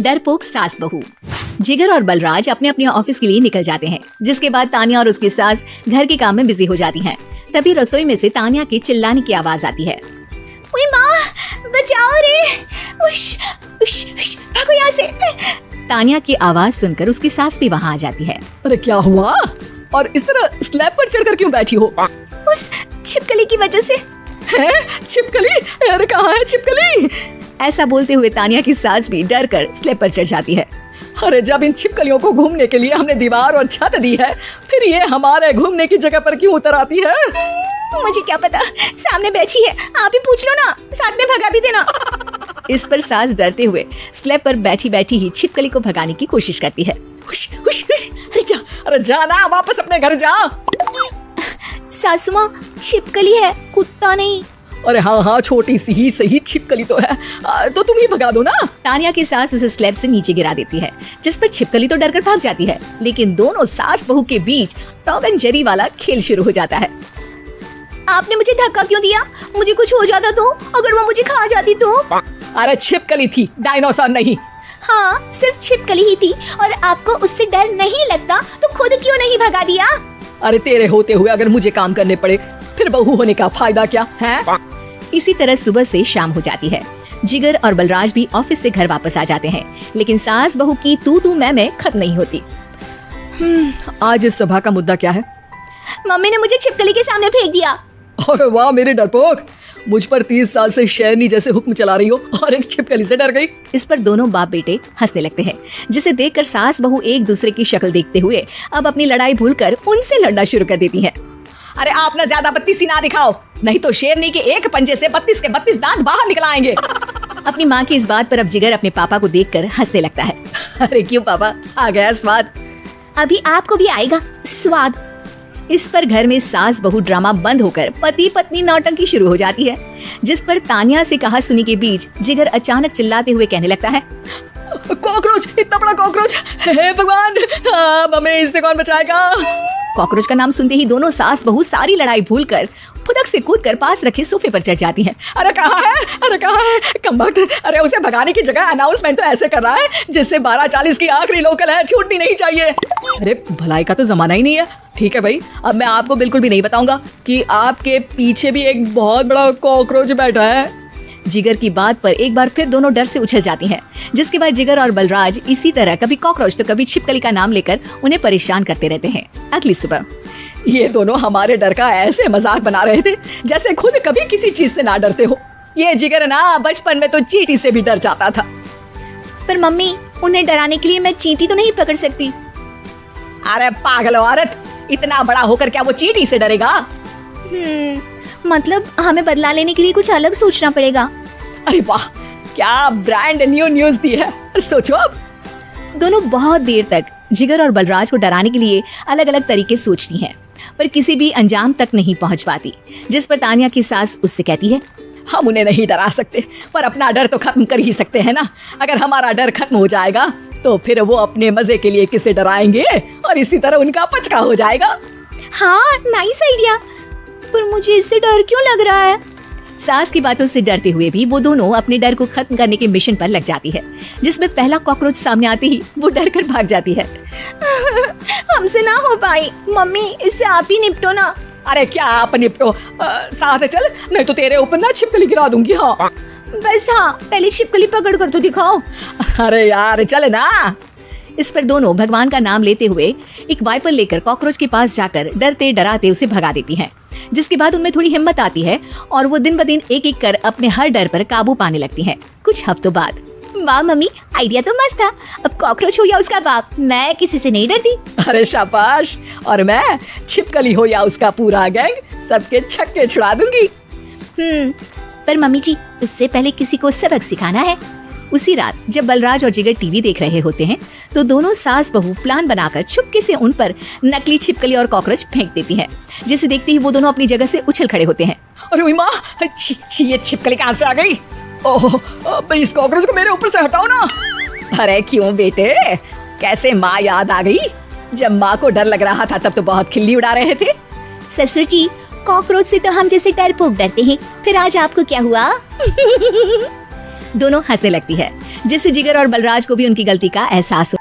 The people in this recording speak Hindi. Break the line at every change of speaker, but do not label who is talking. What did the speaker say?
डरपोक सास बहू। जिगर और बलराज अपने अपने ऑफिस के लिए निकल जाते हैं, जिसके बाद तानिया और उसकी सास घर के काम में बिजी हो जाती हैं। तभी रसोई में से तानिया के चिल्लाने की आवाज आती है। ओए माँ, बचाओ रे! उश, उश, उश, भागो यहाँ से! तानिया की आवाज सुनकर उसकी सास भी वहाँ आ जाती है।
अरे क्या हुआ? और इस तरह स्लैब पर चढ़कर क्यों बैठी हो?
उस छिपकली की वजह से।
है? छिपकली? अरे कहाँ है छिपकली?
ऐसा बोलते हुए तानिया की सास भी डर कर स्लैब पर चढ़ जाती है।
अरे जब इन छिपकलियों को घूमने के लिए हमने दीवार और छत दी है, फिर ये हमारे घूमने की जगह पर क्यों उतर आती है?
मुझे क्या पता, सामने बैठी है, आप ही पूछ लो ना, साथ में भगा भी देना। इस पर सास डरते हुए स्लैब पर बैठी बैठी ही छिपकली को भगाने की कोशिश करती है।
हुश, हुश, हुश, अरे जा ना, वापस अपने घर जा।
सासू माँ, छिपकली है, कुत्ता नहीं।
अरे हाँ, छोटी सी ही सही छिपकली तो है, तो तुम ही भगा दो ना।
तानिया की सास उसे स्लैब से नीचे गिरा देती है, जिस पर छिपकली तो डरकर भाग जाती है, लेकिन दोनों सास बहू के बीच टॉम एंड जेरी वाला खेल शुरू हो जाता है। आपने मुझे धक्का क्यों दिया? मुझे कुछ हो जाता तो? अगर वो मुझे खा जाती तो?
अरे छिपकली थी, डायनासोर नहीं।
हाँ, सिर्फ छिपकली ही थी, और आपको उससे डर नहीं लगता तो खुद क्यों नहीं भगा दिया?
अरे तेरे होते हुए अगर मुझे काम करने पड़े, फिर बहू होने का फायदा क्या है?
इसी तरह सुबह से शाम हो जाती है। जिगर और बलराज भी ऑफिस से घर वापस आ जाते हैं, लेकिन सास बहू की तू मैं खत्म नहीं होती।
आज इस सभा का मुद्दा क्या है?
मम्मी ने मुझे छिपकली के सामने फेंक दिया।
अरे वाह मेरे डरपोक, मुझ पर 30 साल से शेरनी जैसे हुक्म चला रही हो और एक छिपकली से डर गई।
इस पर दोनों बाप बेटे हंसने लगते हैं, जिसे देखकर सास बहू एक दूसरे की शक्ल देखते हुए अब अपनी लड़ाई भूलकर उनसे लड़ना शुरू कर देती है।
अरे आप ना ज्यादा बत्तीसी ना दिखाओ, नहीं तो शेरनी के एक पंजे से 32 के 32 दांत बाहर निकल आएंगे।
अपनी माँ की इस बात पर अब जिगर अपने पापा को देखकर हंसने लगता है।
अरे क्यों पापा, आ गया स्वाद?
अभी आपको भी आएगा स्वाद। इस पर घर में सास बहू ड्रामा बंद होकर पति पत्नी नौटंकी शुरू हो जाती है, जिस पर तानिया से कहा सुनी के बीच जिगर अचानक चिल्लाते हुए कहने लगता है।
कॉकरोच, इतना बड़ा कॉकरोच! हे भगवान, हमें इससे कौन बचाएगा?
कॉकरोच का नाम सुनते ही दोनों सास बहू सारी लड़ाई भूलकर फुदक से कूदकर पास रखे सोफे पर चढ़ जाती हैं।
अरे कहाँ है? अरे कहाँ है? कमबख्त! अरे उसे भगाने की जगह अनाउंसमेंट तो ऐसे कर रहा है जिससे 12:40 की आखिरी लोकल है, छूटनी नहीं चाहिए। अरे भलाई का तो जमाना ही नहीं है। ठीक है भाई, अब मैं आपको बिल्कुल भी नहीं बताऊंगा कि आपके पीछे भी एक बहुत बड़ा कॉकरोच बैठा है।
जिगर की बात पर एक बार फिर दोनों डर से उछल जाती हैं, जिसके बाद जिगर और बलराज इसी तरह कभी कॉकरोच तो कभी छिपकली का नाम लेकर उन्हें परेशान करते रहते हैं। अगली सुबह
ये दोनों हमारे डर का ऐसे मजाक बना रहे थे जैसे खुद कभी किसी चीज से ना डरते हो। ये जिगर ना बचपन में तो चींटी से भी डर जाता था।
पर मम्मी, उन्हें डराने के लिए मैं चींटी तो नहीं पकड़ सकती।
अरे पागल औरत, इतना बड़ा होकर क्या वो चींटी से डरेगा?
मतलब हमें बदला लेने के लिए कुछ अलग सोचना पड़ेगा।
अरे वाह, क्या ब्रांड न्यू न्यूज दी है। सोचो अब।
दोनों बहुत देर तक जिगर और बलराज को डराने के लिए अलग अलग तरीके सोचती हैं, पर किसी भी अंजाम तक नहीं पहुंच पाती, जिस पर तानिया की सास उससे कहती है।
हम उन्हें नहीं डरा सकते, पर अपना डर तो खत्म कर ही सकते हैं ना। अगर हमारा डर खत्म हो जाएगा तो फिर वो अपने मजे के लिए किसे डराएंगे और इसी तरह उनका पचका हो जाएगा।
हाँ, नाइस आइडिया, पर मुझे इससे डर क्यों लग रहा है? सास की बातों से डरते हुए भी वो दोनों अपने डर को खत्म करने के मिशन पर लग जाती है, जिसमें पहला कॉकरोच सामने आते ही वो डर कर भाग जाती है। हमसे ना हो पाई मम्मी, इससे आप ही निपटो ना।
अरे क्या आप निपटो, साथ चल, नहीं तो तेरे ऊपर ना छिपकली गिरा दूंगी। हाँ
बस, हाँ पहले छिपकली पकड़ कर तो दिखाओ।
अरे यार चल ना।
इस पर दोनों भगवान का नाम लेते हुए एक वाइपर लेकर कॉकरोच के पास जाकर डरते डराते उसे भगा देती हैं, जिसके बाद उनमें थोड़ी हिम्मत आती है और वो दिन ब दिन एक एक कर अपने हर डर पर काबू पाने लगती हैं। कुछ हफ्तों बाद, वाह मम्मी, आइडिया तो मस्त था। अब कॉकरोच हो या उसका बाप, मैं किसी से नहीं डरती।
अरे शाबाश। और मैं छिपकली हो या उसका पूरा गैंग, सबके छक्के छुड़ा दूंगी।
पर मम्मी जी, उससे पहले किसी को सबक सिखाना है। उसी रात जब बलराज और जिगर टीवी देख रहे होते हैं, तो दोनों सास बहू प्लान बनाकर चुपके से उन पर नकली छिपकली और कॉकरोच फेंक देती हैं, जिसे देखते ही वो दोनों अपनी जगह से उछल खड़े होते हैं।
अरे माँ, ये छिपकली कहाँ से आ गई? ओह, इस कॉकरोच को मेरे ऊपर से हटाओ ना। अरे क्यों बेटे, कैसे माँ याद आ गई? जब माँ को डर लग रहा था तब तो बहुत खिल्ली उड़ा रहे थे।
ससुर जी, कॉकरोच से तो हम जैसे डरपोक डरते हैं, फिर आज आपको क्या हुआ? दोनों हंसने लगती है, जिससे जिगर और बलराज को भी उनकी गलती का एहसास